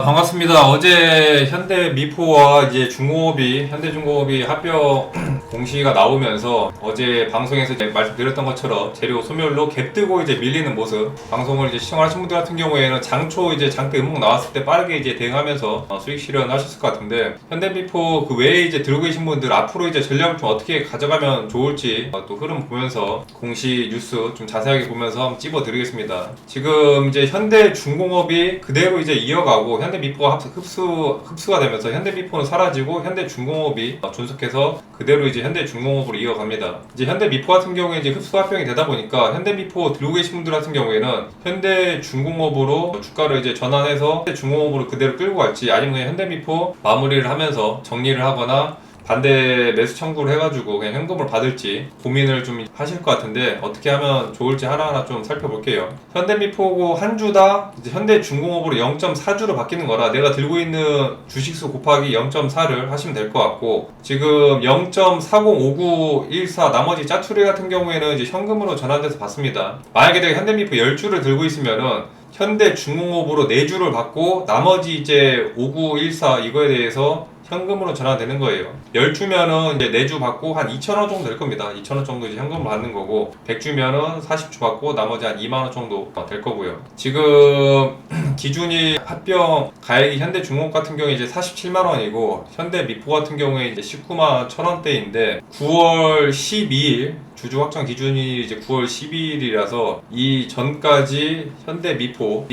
반갑습니다. 어제 현대미포와 이제 중공업이, 현대중공업이 합병 공시가 나오면서 어제 방송에서 이제 말씀드렸던 것처럼 재료 소멸로 갭 뜨고 이제 밀리는 모습, 방송을 이제 시청하신 분들 같은 경우에는 장초 이제 장대 음목 나왔을 때 빠르게 이제 대응하면서 수익 실현하셨을 것 같은데, 현대미포 그 외에 이제 들고 계신 분들 앞으로 이제 전략을 좀 어떻게 가져가면 좋을지 또 흐름 보면서 공시 뉴스 좀 자세하게 보면서 한번 찝어드리겠습니다. 지금 이제 현대중공업이 그대로 이제 이어가고 현대미포가 흡수가 되면서 현대미포는 사라지고 현대중공업이 존속해서 그대로 이제 현대중공업으로 이어갑니다. 이제 현대미포 같은 경우에 이제 흡수 합병이 되다 보니까 현대미포 들고 계신 분들 같은 경우에는 현대중공업으로 주가를 이제 전환해서 현대중공업으로 그대로 끌고 갈지, 아니면 현대미포 마무리를 하면서 정리를 하거나 반대 매수 청구를 해가지고 그냥 현금을 받을지 고민을 좀 하실 것 같은데, 어떻게 하면 좋을지 하나하나 좀 살펴볼게요. 현대미포고 한 주다 이제 현대중공업으로 0.4주로 바뀌는 거라 내가 들고 있는 주식수 곱하기 0.4를 하시면 될 것 같고, 지금 0.405914 나머지 짜투리 같은 경우에는 이제 현금으로 전환돼서 받습니다. 만약에 내가 현대미포 10주를 들고 있으면은 현대중공업으로 4주를 받고 나머지 이제 5914 이거에 대해서 현금으로 전환되는 거예요. 10주면은 이제 4주 받고 한 2,000원 정도 될 겁니다. 2,000원 정도 이제 현금을 받는 거고, 100주면은 40주 받고 나머지 한 2만원 정도 될 거고요. 지금 기준이 합병 가액이 현대중공업 같은 경우에 이제 47만원이고 현대미포 같은 경우에 이제 19만 1,000원대인데, 9월 12일 주주 확정 기준이 이제 9월 12일이라서 이 전까지 현대미포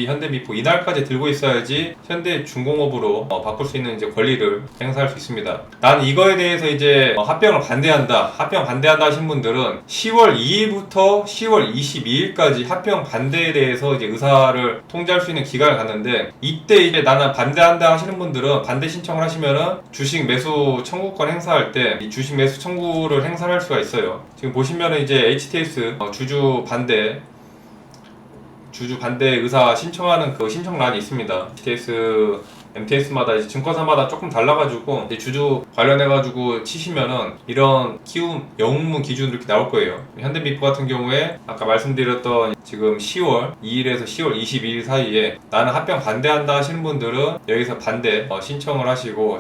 이날까지 들고 있어야지 현대중공업으로 바꿀 수 있는 이제 권리를 행사할 수 있습니다. 난 이거에 대해서 이제 합병을 반대한다 하신 분들은 10월 2일부터 10월 22일까지 합병 반대에 대해서 이제 의사를 통지할 수 있는 기간을 갖는데, 이때 이제 나는 반대한다 하시는 분들은 반대 신청을 하시면은 주식 매수 청구권 행사할 때 이 주식 매수 청구를 행사할 수가 있어요. 지금 보시면은 이제 HTS 주주 반대 의사 신청하는 그 신청란이 있습니다. HTS MTS마다 이제 증권사마다 조금 달라가지고 이제 주주 관련해가지고 치시면은 이런 키움 영문 기준 이렇게 나올 거예요. 현대미포 같은 경우에 아까 말씀드렸던 지금 10월 2일에서 10월 22일 사이에 나는 합병 반대한다 하시는 분들은 여기서 반대 신청을 하시고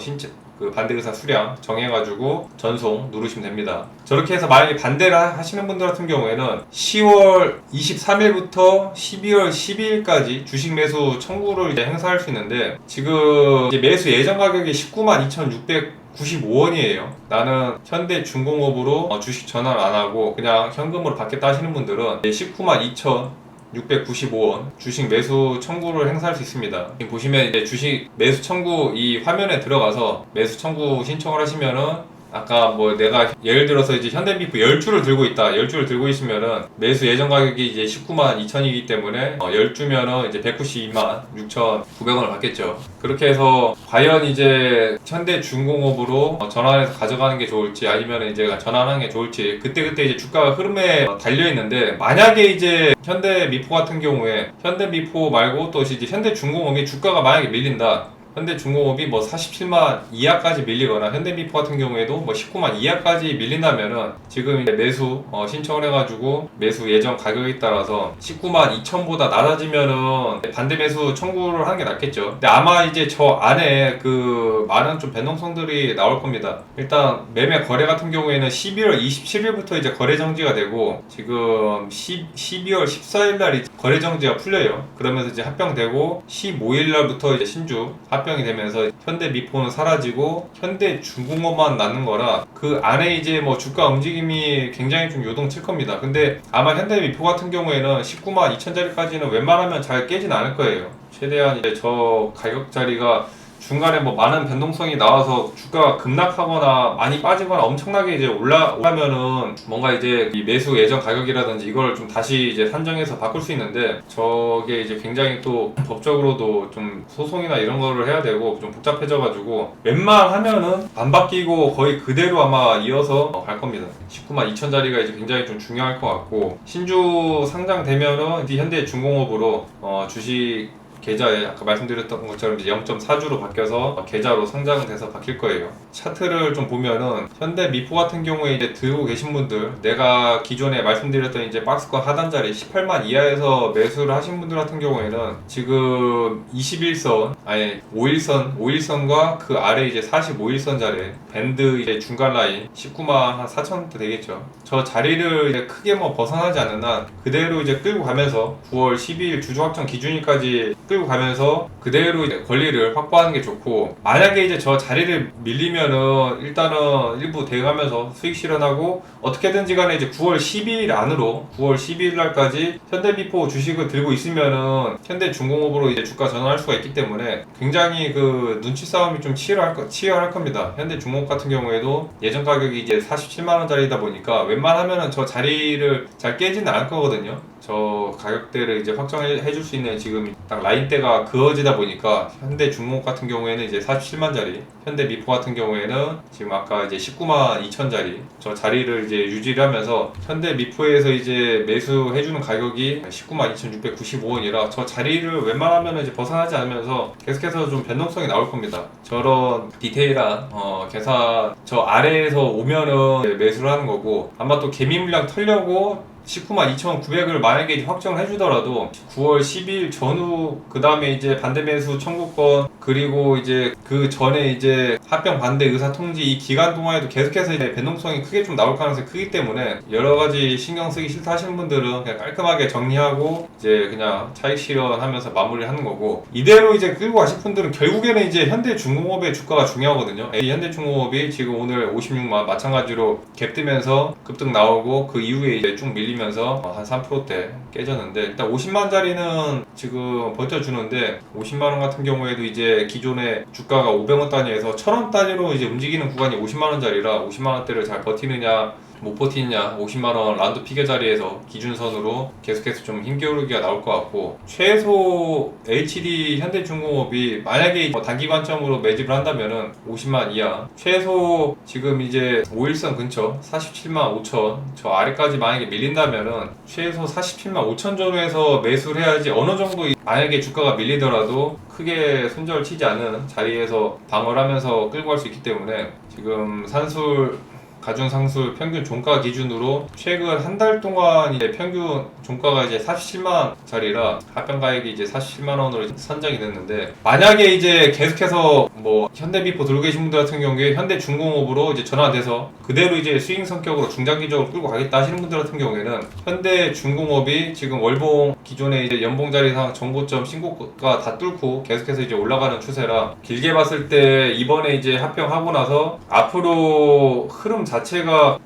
그 반대 의사 수량 정해가지고 전송 누르시면 됩니다. 저렇게 해서 만약에 반대를 하시는 분들 같은 경우에는 10월 23일부터 12월 12일까지 주식 매수 청구를 이제 행사할 수 있는데, 지금 이제 매수 예정 가격이 192,695원이에요. 나는 현대중공업으로 주식 전환 안 하고 그냥 현금으로 받겠다 하시는 분들은 192,695원 주식 매수 청구를 행사할 수 있습니다. 지금 보시면 이제 주식 매수 청구 이 화면에 들어가서 매수 청구 신청을 하시면은, 아까 뭐 내가 예를 들어서 이제 현대미포 10주를 들고 있다. 10주를 들고 있으면은 매수 예정 가격이 이제 19만 2천이기 때문에 10주면은 이제 192만 6,900원을 받겠죠. 그렇게 해서 과연 이제 현대중공업으로 전환해서 가져가는 게 좋을지, 아니면 이제 전환하는 게 좋을지 그때그때 이제 주가가 흐름에 달려 있는데, 만약에 이제 현대미포 같은 경우에 현대미포 말고 또 이제 현대중공업이 주가가 만약에 밀린다. 현대중공업이 뭐 47만 이하까지 밀리거나 현대미포 같은 경우에도 뭐 19만 이하까지 밀린다면은 지금 이제 매수 신청을 해가지고 매수 예정 가격에 따라서 19만 2천보다 낮아지면은 반대 매수 청구를 하는 게 낫겠죠. 근데 아마 이제 저 안에 그 많은 좀 변동성들이 나올 겁니다. 일단 매매 거래 같은 경우에는 11월 27일부터 이제 거래 정지가 되고, 지금 12월 14일 날 거래 정지가 풀려요. 그러면서 이제 합병되고 15일 날부터 이제 신주 합병이 되면서 현대미포는 사라지고 현대중공업만 남는 거라, 그 안에 이제 뭐 주가 움직임이 굉장히 좀 요동칠 겁니다. 근데 아마 현대미포 같은 경우에는 19만 2천짜리까지는 웬만하면 잘 깨진 않을 거예요. 최대한 이제 저 가격짜리가 중간에 뭐 많은 변동성이 나와서 주가가 급락하거나 많이 빠지거나 엄청나게 이제 올라면은 뭔가 이제 이 매수 예정 가격이라든지 이걸 좀 다시 이제 산정해서 바꿀 수 있는데, 저게 이제 굉장히 또 법적으로도 좀 소송이나 이런 거를 해야 되고 좀 복잡해져가지고 웬만하면은 안 바뀌고 거의 그대로 아마 이어서 갈 겁니다. 19만 2천짜리가 이제 굉장히 좀 중요할 것 같고, 신주 상장되면은 현대중공업으로 주식 계좌에 아까 말씀드렸던 것처럼 이제 0.4주로 바뀌어서 계좌로 상장돼서 바뀔 거예요. 차트를 좀 보면은 현대 미포 같은 경우에 이제 들고 계신 분들, 내가 기존에 말씀드렸던 이제 박스권 하단자리 18만 이하에서 매수를 하신 분들 같은 경우에는 지금 21선, 아니 5일선과 그 아래 이제 45일선 자리 밴드 이제 중간 라인 19만 한 4천원대 되겠죠. 저 자리를 이제 크게 뭐 벗어나지 않는 한 그대로 이제 끌고 가면서 9월 12일 주주 확정 기준일까지 끌고 가면서 그대로 이제 권리를 확보하는 게 좋고, 만약에 이제 저 자리를 밀리면은 일단은 일부 대응하면서 수익 실현하고 어떻게든지 간에 이제 9월 12일 안으로 9월 12일 날까지 현대미포 주식을 들고 있으면은 현대중공업으로 이제 주가 전환할 수가 있기 때문에 굉장히 그 눈치 싸움이 좀 치열할 겁니다. 현대중공업 같은 경우에도 예전 가격이 이제 47만원짜리다 보니까 웬만하면은 저 자리를 잘 깨지는 않을 거거든요. 저 가격대를 이제 확정해 줄 수 있는 지금 딱 라인대가 그어지다 보니까 현대중공업 같은 경우에는 이제 47만짜리, 현대미포 같은 경우에는 지금 아까 이제 19만 2천짜리 저 자리를 이제 유지를 하면서 현대미포에서 이제 매수해주는 가격이 19만 2,695원이라 저 자리를 웬만하면 이제 벗어나지 않으면서 계속해서 좀 변동성이 나올 겁니다. 저런 디테일한 계산 저 아래에서 오면은 매수를 하는 거고, 아마 또 개미 물량 털려고 19만 2,900을 만약에 확정을 해주더라도 9월 10일 전후 그 다음에 이제 반대 매수 청구권, 그리고 이제 그 전에 이제 합병 반대 의사 통지 이 기간 동안에도 계속해서 이제 변동성이 크게 좀 나올 가능성이 크기 때문에 여러 가지 신경 쓰기 싫다 하시는 분들은 그냥 깔끔하게 정리하고 이제 그냥 차익 실현하면서 마무리를 하는 거고, 이대로 이제 끌고 가실 분들은 결국에는 이제 현대중공업의 주가가 중요하거든요. 이 현대중공업이 지금 오늘 56만 마찬가지로 갭 뜨면서 급등 나오고 그 이후에 이제 쭉 밀리면서 한 3%대 깨졌는데, 일단 50만짜리는 지금 버텨주는데 50만원 같은 경우에도 이제 기존에 주가가 500원 단위에서 1000원 단위로 이제 움직이는 구간이 50만원짜리라 50만원대를 잘 버티느냐 못 버티느냐, 50만원 란도 피겨 자리에서 기준선으로 계속해서 좀 힘겨루기가 나올 것 같고, 최소 HD 현대중공업이 만약에 단기 관점으로 매집을 한다면은 50만 이하, 최소 지금 이제 5일선 근처 47만 5천 저 아래까지 만약에 밀린다면은 최소 47만 5천 전후에서 매수를 해야지 어느 정도 만약에 주가가 밀리더라도 크게 손절 치지 않은 자리에서 방어를 하면서 끌고 갈 수 있기 때문에 지금 산술 가중상술 평균 종가 기준으로 최근 한 달 동안 이제 평균 종가가 이제 47만짜리라 합병 가액이 이제 47만원으로 선정이 됐는데, 만약에 이제 계속해서 뭐 현대미포 들고 계신 분들 같은 경우에 현대중공업으로 이제 전환돼서 그대로 이제 스윙 성격으로 중장기적으로 끌고 가겠다 하시는 분들 같은 경우에는 현대중공업이 지금 월봉 기존에 이제 연봉자리상 정고점 신고가 다 뚫고 계속해서 이제 올라가는 추세라, 길게 봤을 때 이번에 이제 합병하고 나서 앞으로 흐름 자체가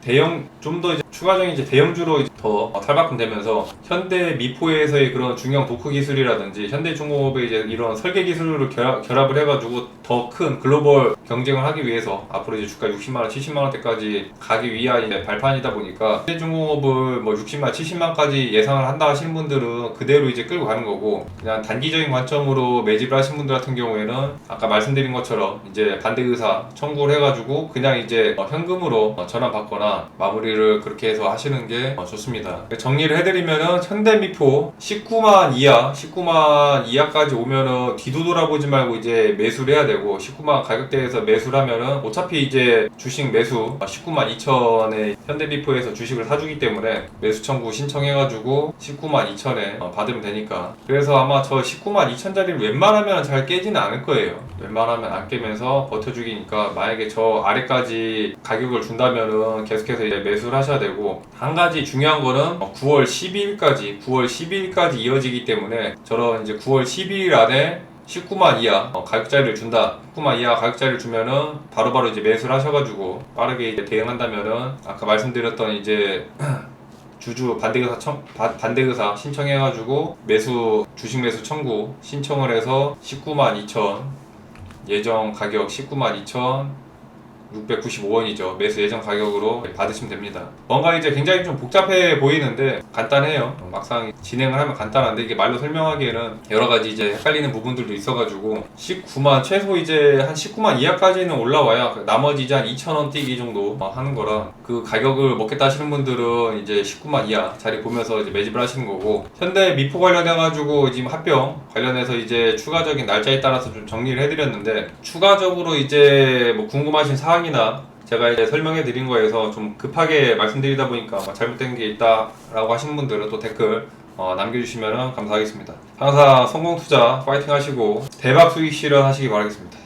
좀 더 추가적인 이제 대형주로 이제 더 탈바꿈되면서 현대 미포에서의 그런 중형 도크 기술이라든지 현대중공업의 이제 이런 설계 기술을 결합을 해가지고 더 큰 글로벌 경쟁을 하기 위해서 앞으로 이제 주가 60만원, 70만원대까지 가기 위한 이제 발판이다 보니까 현대중공업을 뭐 60만, 70만까지 예상을 한다 하시는 분들은 그대로 이제 끌고 가는 거고, 그냥 단기적인 관점으로 매집을 하신 분들 같은 경우에는 아까 말씀드린 것처럼 이제 반대 의사 청구를 해가지고 그냥 이제 현금으로 전환받거나 마무리를 그렇게 해서 하시는 게 좋습니다. 정리를 해드리면은 현대미포 19만 이하까지 오면은 뒤도 돌아보지 말고 이제 매수를 해야 되고, 19만 가격대에서 매수를 하면은 어차피 이제 주식 매수 19만 2천에 현대미포에서 주식을 사주기 때문에 매수 청구 신청해가지고 19만 2천에 받으면 되니까, 그래서 아마 저 19만 2천짜리를 웬만하면 잘 깨지는 않을 거예요. 웬만하면 안 깨면서 버텨주기니까 만약에 저 아래까지 가격을 준다면은 계속해서 이제 매수를 하셔야 되고, 한 가지 중요한 거는 9월 12일까지 이어지기 때문에 저런 이제 9월 12일 안에 19만 이하 가격자리를 준다. 19만 이하 가격자리를 주면은 바로바로 이제 매수를 하셔가지고 빠르게 이제 대응한다면은 아까 말씀드렸던 이제 주주 반대의사 신청해가지고 주식 매수 청구 신청을 해서 19만 2천 예정 가격 19만 2천 695원이죠. 매수 예정 가격으로 받으시면 됩니다. 뭔가 이제 굉장히 좀 복잡해 보이는데 간단해요. 막상 진행을 하면 간단한데 이게 말로 설명하기에는 여러 가지 이제 헷갈리는 부분들도 있어가지고 19만 최소 이제 한 19만 이하까지는 올라와야 나머지 이제 한 2,000원 뛰기 정도 하는 거라 그 가격을 먹겠다 하시는 분들은 이제 19만 이하 자리 보면서 이제 매집을 하시는 거고 현대 미포 관련해가지고 지금 합병 관련해서 이제 추가적인 날짜에 따라서 좀 정리를 해드렸는데 추가적으로 이제 뭐 궁금하신 사항이나 제가 이제 설명해 드린 거에서 좀 급하게 말씀드리다 보니까 뭐 잘못된 게 있다라고 하시는 분들은 또 댓글 남겨주시면 감사하겠습니다. 항상 성공 투자 파이팅 하시고 대박 수익 실현하시기 바라겠습니다.